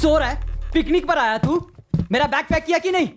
सो रहा है? पिकनिक पर आया तू? मेरा बैग पैक किया कि नहीं?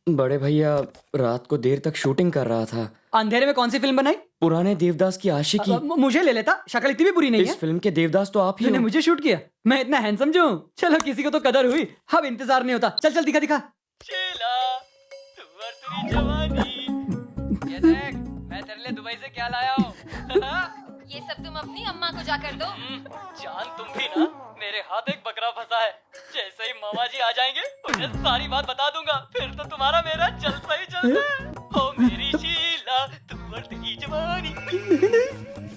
बड़े भैया रात को देर तक शूटिंग कर रहा था। अंधेरे में कौन सी फिल्म बनाई? पुराने देवदास की आशिकी। मुझे ले लेता, शक्ल इतनी भी बुरी नहीं है। इस फिल्म के देवदास तो आप ही तूने हो। मुझे शूट किया? मैं इतना हैंडसम जो हूँ? चलो किसी को तो कदर हुई, अब इंतजार नहीं होता। चल चल दिखा दिखा। शीला, तू और तेरी जवानी। ये देख, मैं तेरे लिए दुबई से क्या लाया हूँ। ये सब तुम अपनी अम्मा को जाकर दो। जान तुम भी ना, मेरे हाथ एक बकरा फंसा है। जैसे ही मामा जी आ जाएंगे, उन्हें सारी बात बता दूंगा। फिर तो तुम्हारा मेरा चलता ही चलता है। ओ मेरी शीला, तू और तेरी जवानी।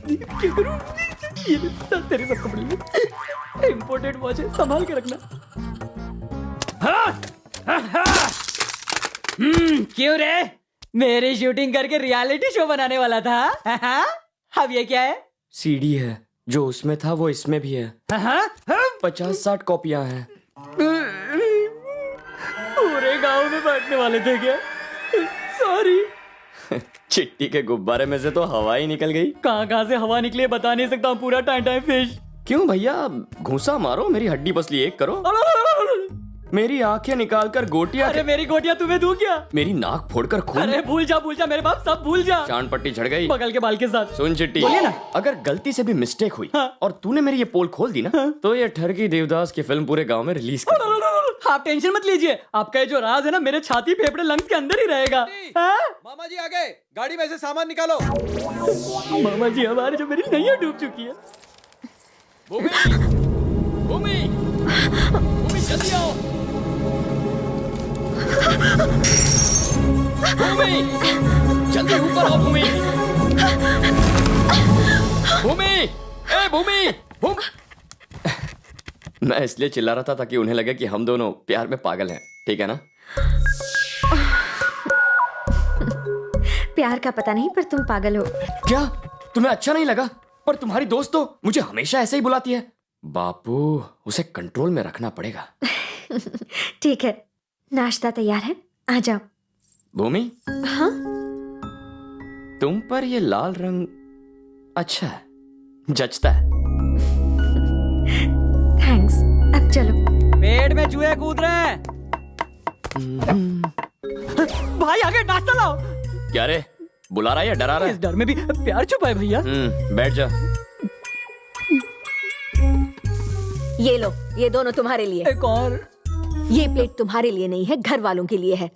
क्या करूं? ये ले, तेरे सब कपड़े इम्पोर्टेड वॉच है, संभाल के रखना। क्यों रे? मेरी शूटिंग करके रियलिटी शो बनाने वाला था? अब ये क्या है? सीडी है, जो उसमें था वो इसमें भी है। 50-60 कॉपियां हैं। पूरे गांव में बांटने वाले थे क्या? सॉरी। चिट्टी के गुब्बारे में से तो हवा ही निकल गई। कहाँ से हवा निकली है बता नहीं सकता हूँ। पूरा टाइम फिश। क्यों भैया, घूंसा मारो, मेरी हड्डी पसली एक करो। मेरी आंखें निकालकर गोटियां। अरे मेरी गोटियां तुम्हें दूं क्या? मेरी नाक फोड़कर खून। अरे भूल जा मेरे बाप, सब भूल जा। चांद पट्टी झड़ गई बगल के बाल के साथ। सुन चिट्टी, बोलिए ना। अगर गलती से भी मिस्टेक हुई हाँ। और तूने मेरी ये पोल खोल दी ना, तो ये ठरकी देवदास की फिल्म पूरे गांव में रिलीज कर। आप टेंशन मत लीजिए, आपका ये जो राज है ना मेरे छाती फेफड़े लंग्स के अंदर ही रहेगा। मामा जी आ गए, गाड़ी में से सामान निकालो। मामा जी हमारे जो मेरी नैया डूब चुकी है। भूमि, भूमि, भूमि जल्दी आओ। भूमि, जल्दी ऊपर आओ भूमि। भूमि, ए भूमि, मैं इसलिए चिल्ला रहा था ताकि उन्हें लगे कि हम दोनों प्यार में पागल हैं, ठीक है ना? प्यार का पता नहीं पर तुम पागल हो। क्या तुम्हें अच्छा नहीं लगा? पर तुम्हारी दोस्त तो मुझे हमेशा ऐसे ही बुलाती है। बापू, उसे कंट्रोल में रखना पड़ेगा। ठीक है, नाश्ता तैयार है, आ जाओ। भूमि, हाँ? तुम पर ये लाल रंग अच्छा है, जचता है। थैंक्स, अब चलो। पेट में चूहे कूद रहे हैं। भाई आगे नाश्ता लाओ। क्या रे, बुला रहा है या डरा रहा इस है? डर में भी प्यार छुपा है भैया। बैठ जा। ये लो, ये दोनों तुम्हारे लिए। एक और। ये प्लेट तुम्हारे लिए नहीं है, घर वालों के लिए है।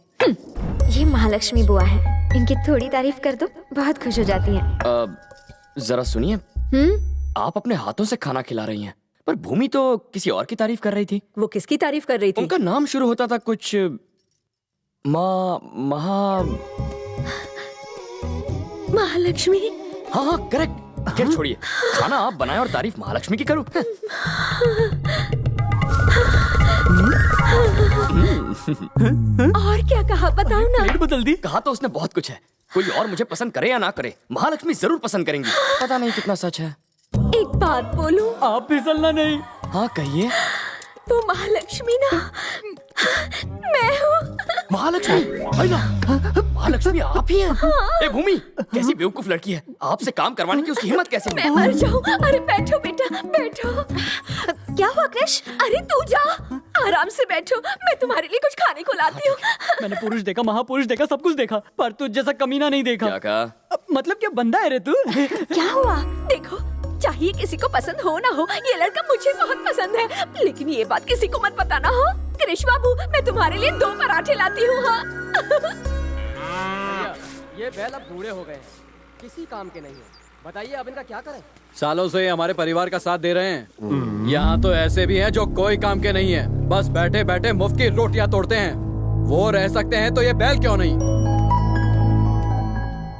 ये महालक्ष्मी बुआ है, इनकी थोड़ी तारीफ कर दो, बहुत खुश हो जाती हैं। जरा सुनिए, आप अपने हाथों से खाना खिला रही हैं, पर भूमि तो किसी और की तारीफ कर रही थी। वो किसकी तारीफ कर रही थी? उनका नाम शुरू होता था कुछ महालक्ष्मी। हाँ, करेक्ट। खैर छोड़िए, खाना आप बनाएं और तारीफ महालक्ष्मी की करूं। और क्या कहा, बताओ ना। प्लेट बदल दी। कहा तो उसने बहुत कुछ है। कोई और मुझे पसंद करे या ना करे, महालक्ष्मी जरूर पसंद करेंगी। पता नहीं कितना सच है। एक बात बोलूं? आप फिसलना नहीं। हाँ कहिए। वो महालक्ष्मी ना मैं हूँ। महालक्ष्मी? महालक्ष्मी आप ही हैं? ए भूमि, कैसी बेवकूफ लड़की है, आपसे काम करवाने की उसकी हिम्मत कैसे मैं हुई? मर जाऊं। अरे बैठो बेटा, बैठो। क्या हुआ कृष? अरे तू जा, आराम से बैठो, मैं तुम्हारे लिए कुछ खाने को लाती हूँ। मैंने पुरुष देखा, महापुरुष देखा, सब कुछ देखा, पर तुझ जैसा कमीना नहीं देखा। क्या कहा? मतलब क्या बंदा है रे तू? क्या हुआ? देखो, चाहिए किसी को पसंद हो ना हो, ये लड़का मुझे बहुत पसंद है, लेकिन ये बात किसी को मत बताना। हो कृष बाबू, मैं तुम्हारे लिए 2 पराठे लाती हूँ। हाँ? ये बैल अब बूढ़े हो गए हैं, किसी काम के नहीं है। बताइए अब इनका क्या करें? सालों से हमारे परिवार का साथ दे रहे हैं। यहाँ तो ऐसे भी हैं जो कोई काम के नहीं है, बस बैठे बैठे मुफ्त की रोटियां तोड़ते हैं। वो रह सकते हैं तो ये बैल क्यों नहीं?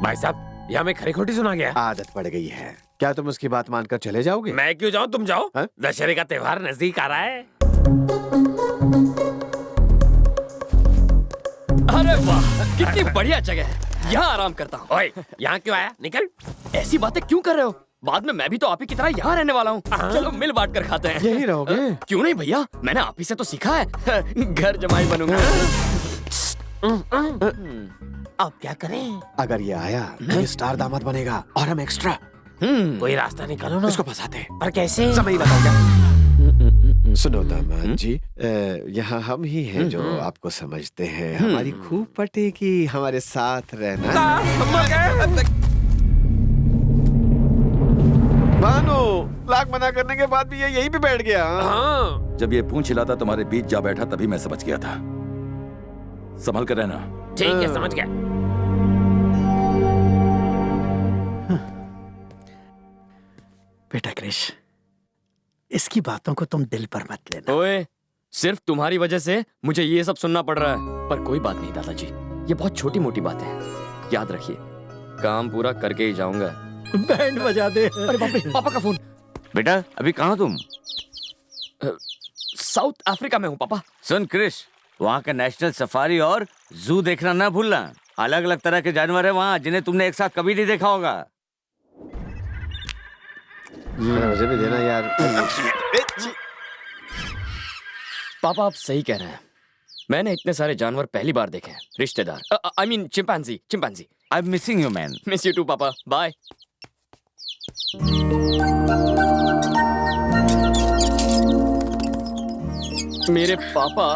भाई साहब, ये हमें खरी खोटी सुना गया। आदत पड़ गई है। क्या तुम उसकी बात मानकर चले जाओगे? मैं क्यों जाऊं, तुम जाओ। हाँ? दशहरे का त्योहार नजदीक आ रहा है। अरे वाह, कितनी बढ़िया जगह है, यहाँ आराम करता हूँ। ओए, यहाँ क्यों आया? निकल। ऐसी बातें क्यों कर रहे हो? बाद में मैं भी तो आप ही की तरह यहाँ रहने वाला हूँ। चलो मिल बांट कर खाते हैं। यही रहोगे? क्यों नहीं भैया, मैंने आप ही से तो सीखा है। घर जमाई बनूंगा। अब क्या करें? अगर ये आया तो ये स्टार दामाद बनेगा और हम एक्स्ट्रा। कोई रास्ता निकालो ना। इसको फंसाते हैं। पर कैसे? समय ही बताओ क्या? सुनो दामाद जी, यहाँ हम ही हैं जो आपको समझते हैं। हमारी खूब पटेगी, हमारे साथ रहना। भानु, लाख मना करने के बाद भी ये यहीं पे बैठ गया। हाँ। जब ये पूंछ हिलाता तुम्हारे बीच जा बैठा तभी मैं समझ गया था। संभल कर रहना। ठीक है, समझ गया। बेटा क्रिश, इसकी बातों को तुम दिल पर मत लेना। ओए, सिर्फ तुम्हारी वजह से मुझे ये सब सुनना पड़ रहा है। पर कोई बात नहीं दादाजी, ये बहुत छोटी मोटी बातें हैं। याद रखिए, काम पूरा करके ही जाऊंगा। बैंड बजा दे। अरे बाप रे, पापा का फोन। बेटा अभी कहाँ तुम? साउथ अफ्रीका में हूँ पापा। सुन क्रिश, वहाँ का नेशनल सफारी और जू देखना ना भूलना। अलग अलग तरह के जानवर है वहाँ जिन्हें तुमने एक साथ कभी नहीं देखा होगा। मुझे भी देना यार। पापा आप सही कह रहे हैं, मैंने इतने सारे जानवर पहली बार देखे हैं। रिश्तेदार, I mean chimpanzee. I am missing you man. Miss you too papa, bye. मेरे पापा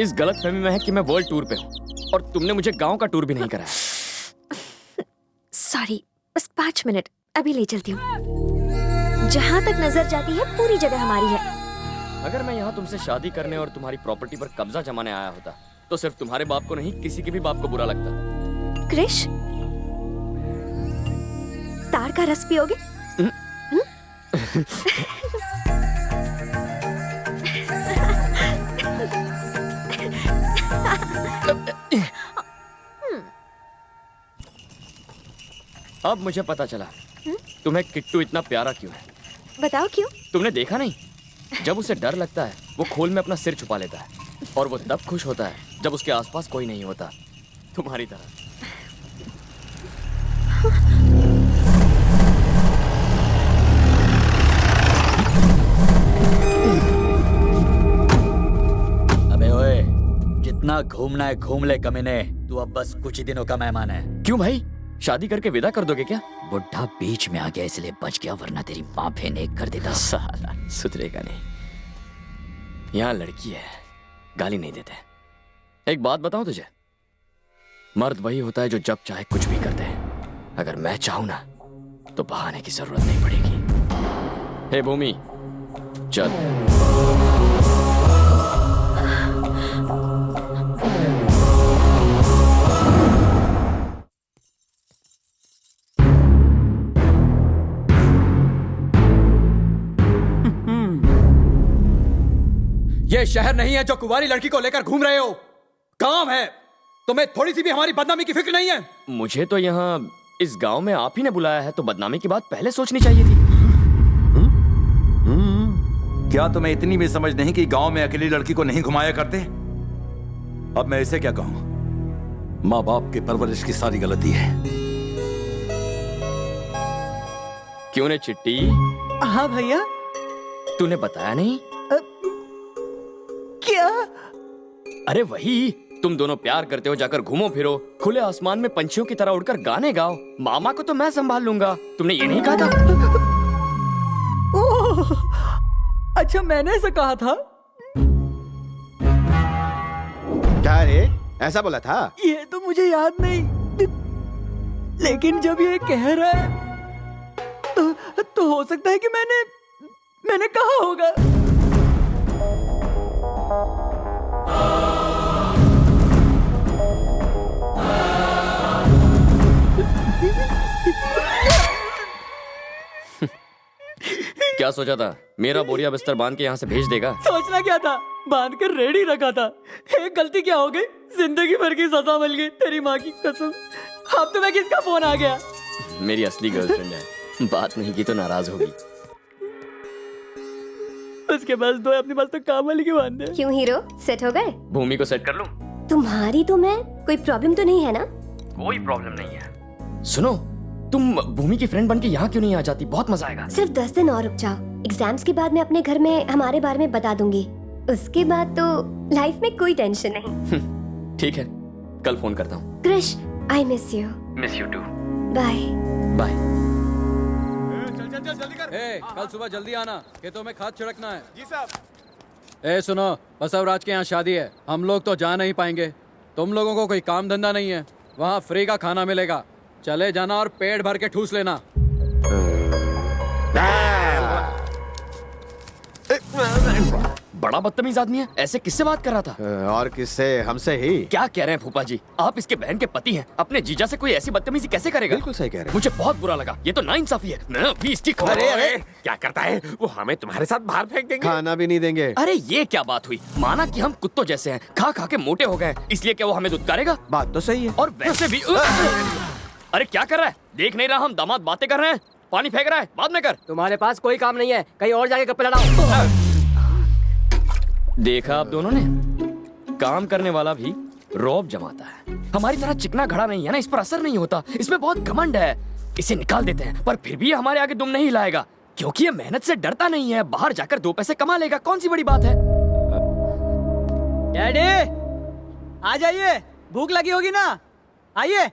इस गलतफहमी में है कि मैं वर्ल्ड टूर पे हूँ और तुमने मुझे गांव का टूर भी नहीं कराया। सॉरी, बस 5 मिनट, अभी ले चलती हूँ। जहाँ तक नजर जाती है पूरी जगह हमारी है। अगर मैं यहाँ तुमसे शादी करने और तुम्हारी प्रॉपर्टी पर कब्जा जमाने आया होता तो सिर्फ तुम्हारे बाप को नहीं, किसी के भी बाप को बुरा लगता। क्रिश, तार का रस पियोगे? अब मुझे पता चला तुम्हें किट्टू इतना प्यारा क्यों है। बताओ क्यों? तुमने देखा नहीं, जब उसे डर लगता है वो खोल में अपना सिर छुपा लेता है और वो तब खुश होता है जब उसके आसपास कोई नहीं होता, तुम्हारी तरह। अबे ओए, जितना घूमना है घूम ले कमीने, तू अब बस कुछ ही दिनों का मेहमान है। क्यों भाई, शादी करके विदा कर दोगे क्या? बुढ़ा बीच में आ गया इसलिए बच गया, वरना तेरी माँ फेंक कर देता। साला सुधरेगा नहीं। यहाँ लड़की है, गाली नहीं देते। एक बात बताऊं तुझे, मर्द वही होता है जो जब चाहे कुछ भी कर दे। अगर मैं चाहूं ना तो बहाने की जरूरत नहीं पड़ेगी। हे भूमि, चल। ये शहर नहीं है जो कुंवारी लड़की को लेकर घूम रहे हो, काम है। तुम्हें थोड़ी सी भी हमारी बदनामी की फिक्र नहीं है? मुझे तो यहाँ इस गांव में आप ही ने बुलाया है, तो बदनामी की बात पहले सोचनी चाहिए थी। क्या तुम्हें इतनी भी समझ नहीं कि गांव में अकेली लड़की को नहीं घुमाया करते? अब मैं इसे क्या कहूं? माँ बाप की परवरिश की सारी गलती है। क्यों रे चिट्टी? हाँ भैया। तूने बताया नहीं? क्या? अरे वही, तुम दोनों प्यार करते हो, जाकर घूमो फिरो, खुले आसमान में पंछियों की तरह उड़कर गाने गाओ। मामा को तो मैं संभाल लूंगा, तुमने ये नहीं कहा था? ओह, अच्छा मैंने ऐसा कहा था? क्या रे, ऐसा बोला था? ये तो मुझे याद नहीं, लेकिन जब ये कह रहा है तो हो सकता है कि मैंने कहा होगा। क्या सोचा था, मेरा बोरिया बिस्तर बांध के यहाँ से भेज देगा? सोचना क्या था, बांध कर रेडी रखा था। एक गलती क्या हो गई, जिंदगी भर की सजा मिल गई, तेरी माँ की कसम। अब तुम्हें किसका फोन आ गया? मेरी असली गर्लफ्रेंड है, बात नहीं की तो नाराज होगी। उसके पास दो, अपने पास तो काम वाली की बात है। क्यों हीरो, सेट हो गए? भूमि को सेट कर लूं? तुम्हारी तो मैं, कोई प्रॉब्लम तो नहीं है ना? कोई प्रॉब्लम नहीं है। सुनो, तुम भूमि की फ्रेंड बन के यहाँ क्यों नहीं आ जाती? बहुत मजा आएगा। सिर्फ 10 दिन और रुक जाओ, एग्जाम्स के बाद मैं अपने घर में हमारे बारे में बता दूंगी। उसके बाद तो लाइफ में कोई टेंशन नहीं। ठीक है, कल फोन करता हूँ। Krish, I miss you. Miss you too. Bye bye. चल जल्दी कर। कल सुबह जल्दी आना, खेतों में खाद छिड़कना है। जी साहब। ए सुनो, बसवराज के यहाँ शादी है, हम लोग तो जा नहीं पाएंगे। तुम लोगों को कोई काम धंधा नहीं है, वहाँ फ्री का खाना मिलेगा। चले जाना और पेट भर के ठूस लेना। बड़ा बदतमीज आदमी है, ऐसे किससे बात कर रहा था? और किससे? हमसे ही। क्या कह रहे हैं फूफा जी? आप इसके बहन के पति हैं, अपने जीजा से कोई ऐसी बदतमीजी कैसे करेगा? बिल्कुल सही कह रहे हैं। मुझे बहुत बुरा लगा, ये तो नाइंसाफी है। मैं अभी इसकी खबर। अरे क्या करता है वो? हमें तुम्हारे साथ बाहर फेंक देंगे। खाना भी नहीं देंगे। अरे ये क्या बात हुई? माना कि हम कुत्तों जैसे हैं, खा खा के मोटे हो गए, इसलिए क्या वो हमें दुत्कारेगा? बात तो सही है। और वैसे भी अरे क्या कर रहा है? देख नहीं रहा हम दामाद बातें कर रहे हैं? पानी फेंक रहा है, बाद में कर। तुम्हारे पास कोई काम नहीं है, कहीं और जाके गप्पे लड़ाओ। देखा आप दोनों ने, काम करने वाला भी रौब जमाता है। हमारी तरह चिकना घड़ा नहीं है ना, इस पर असर नहीं होता। इसमें बहुत घमंड है, इसे निकाल देते हैं, पर फिर भी ये हमारे आगे दुम नहीं हिलाएगा, क्योंकि ये मेहनत से डरता नहीं है। बाहर जाकर 2 पैसे कमा लेगा, कौन सी बड़ी बात है? डैडी आ जाइए, भूख लगी होगी ना, आइए।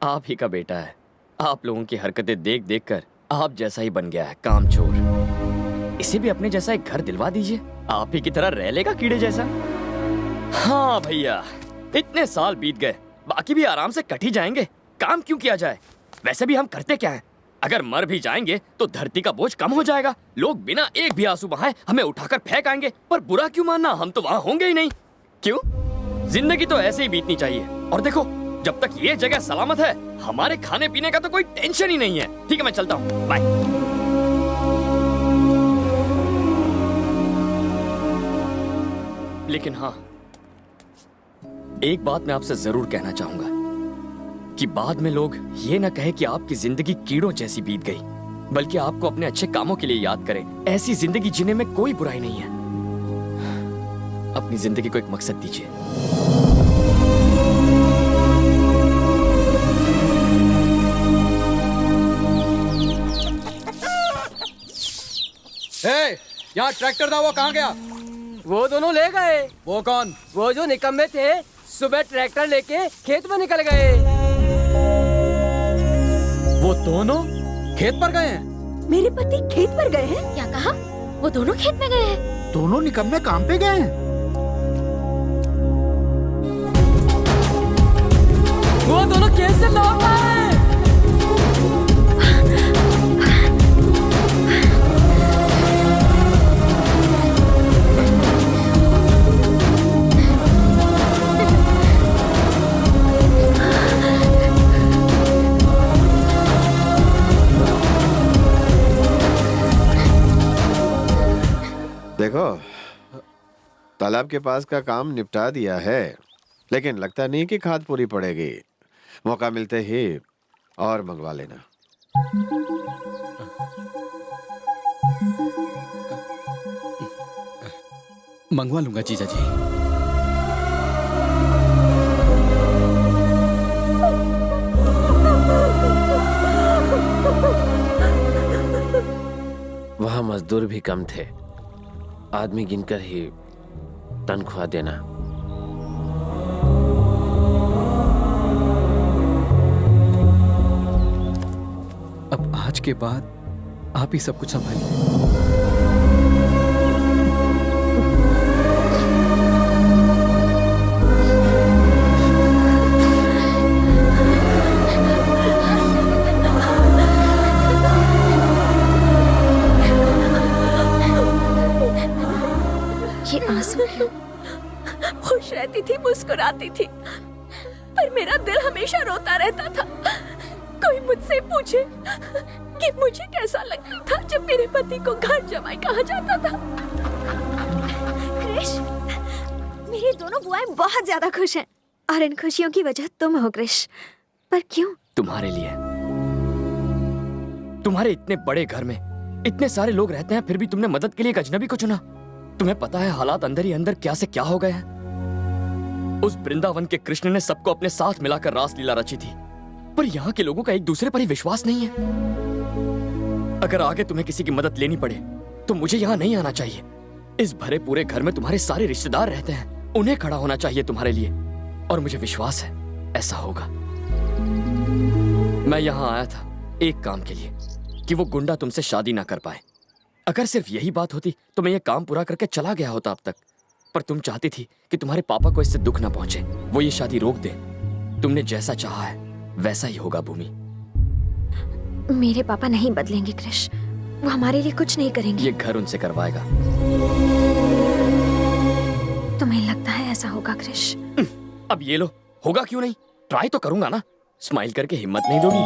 आप ही का बेटा है, आप लोगों की हरकतें देख देख कर आप जैसा ही बन गया है, कामचोर। इसे भी अपने जैसा एक घर दिलवा दीजिए, आप ही की तरह रह लेगा कीड़े जैसा। हाँ भैया, इतने साल बीत गए, बाकी भी आराम से कट ही जाएंगे। काम क्यों किया जाए? वैसे भी हम करते क्या हैं? अगर मर भी जाएंगे तो धरती का बोझ कम हो जाएगा। लोग बिना एक भी आंसू बहाए हमें उठाकर फेंक आएंगे, पर बुरा क्यों मानना, हम तो वहां होंगे ही नहीं। क्यों? जिंदगी तो ऐसे ही बीतनी चाहिए। और देखो, जब तक ये जगह सलामत है, हमारे खाने पीने का तो कोई टेंशन ही नहीं है। ठीक है, मैं चलता हूँ, बाय। लेकिन हाँ, एक बात मैं आपसे जरूर कहना चाहूंगा कि बाद में लोग ये ना कहे कि आपकी जिंदगी कीड़ों जैसी बीत गई, बल्कि आपको अपने अच्छे कामों के लिए याद करें। ऐसी जिंदगी जीने में कोई बुराई नहीं है। अपनी जिंदगी को एक मकसद दीजिए। यहाँ ट्रैक्टर था, वो कहाँ गया? वो दोनों ले गए। वो कौन? वो जो निकम्मे थे, सुबह ट्रैक्टर लेके खेत में निकल गए। वो दोनों खेत पर गए हैं? मेरे पति खेत पर गए हैं? क्या कहा? वो दोनों खेत में गए हैं? दोनों निकम्मे काम पे गए हैं? वो दोनों खेत से लौट आए। देखो, तालाब के पास का काम निपटा दिया है, लेकिन लगता नहीं कि खाद पूरी पड़ेगी। मौका मिलते ही और मंगवा लेना। मंगवा लूंगा जीजा जी। वहाँ मजदूर भी कम थे, आदमी गिनकर ही तनख्वाह देना। अब आज के बाद आप ही सब कुछ संभालिए। खुश रहती थी, मुस्कुराती थी, पर मेरा दिल हमेशा रोता रहता था। कोई मुझसे पूछे कि मुझे कैसा लगता था जब मेरे पति को घर जमाई कहा जाता था। क्रिश, मेरी दोनों बुआएं बहुत ज्यादा खुश हैं, और इन खुशियों की वजह तुम हो क्रिश। पर क्यों? तुम्हारे लिए। तुम्हारे इतने बड़े घर में इतने सारे लोग रहते हैं, फिर भी तुमने मदद के लिए एक अजनबी को चुना। तुम्हें पता है हालात अंदर ही अंदर क्या से क्या हो गए हैं। उस वृंदावन के कृष्ण ने सबको अपने साथ मिलाकर रासलीला रची थी, पर यहाँ के लोगों का एक दूसरे पर ही विश्वास नहीं है। अगर आगे तुम्हें किसी की मदद लेनी पड़े तो मुझे यहाँ नहीं आना चाहिए। इस भरे पूरे घर में तुम्हारे सारे रिश्तेदार रहते हैं, उन्हें खड़ा होना चाहिए तुम्हारे लिए, और मुझे विश्वास है ऐसा होगा। मैं यहाँ आया था एक काम के लिए, कि वो गुंडा तुमसे शादी ना कर पाए। अगर सिर्फ यही बात होती तो मैं ये काम पूरा करके चला गया होता अब तक। पर तुम चाहती थी कि तुम्हारे पापा को इससे दुख ना पहुंचे, वो ये शादी रोक दे। तुमने जैसा चाहा है वैसा ही होगा भूमि। मेरे पापा नहीं बदलेंगे क्रिश, वो हमारे लिए कुछ नहीं करेंगे। ये घर उनसे करवाएगा। तुम्हें लगता है ऐसा होगा क्रिश? अब ये लो, होगा क्यों नहीं? ट्राई तो करूंगा ना। स्माइल करके हिम्मत नहीं दोगी?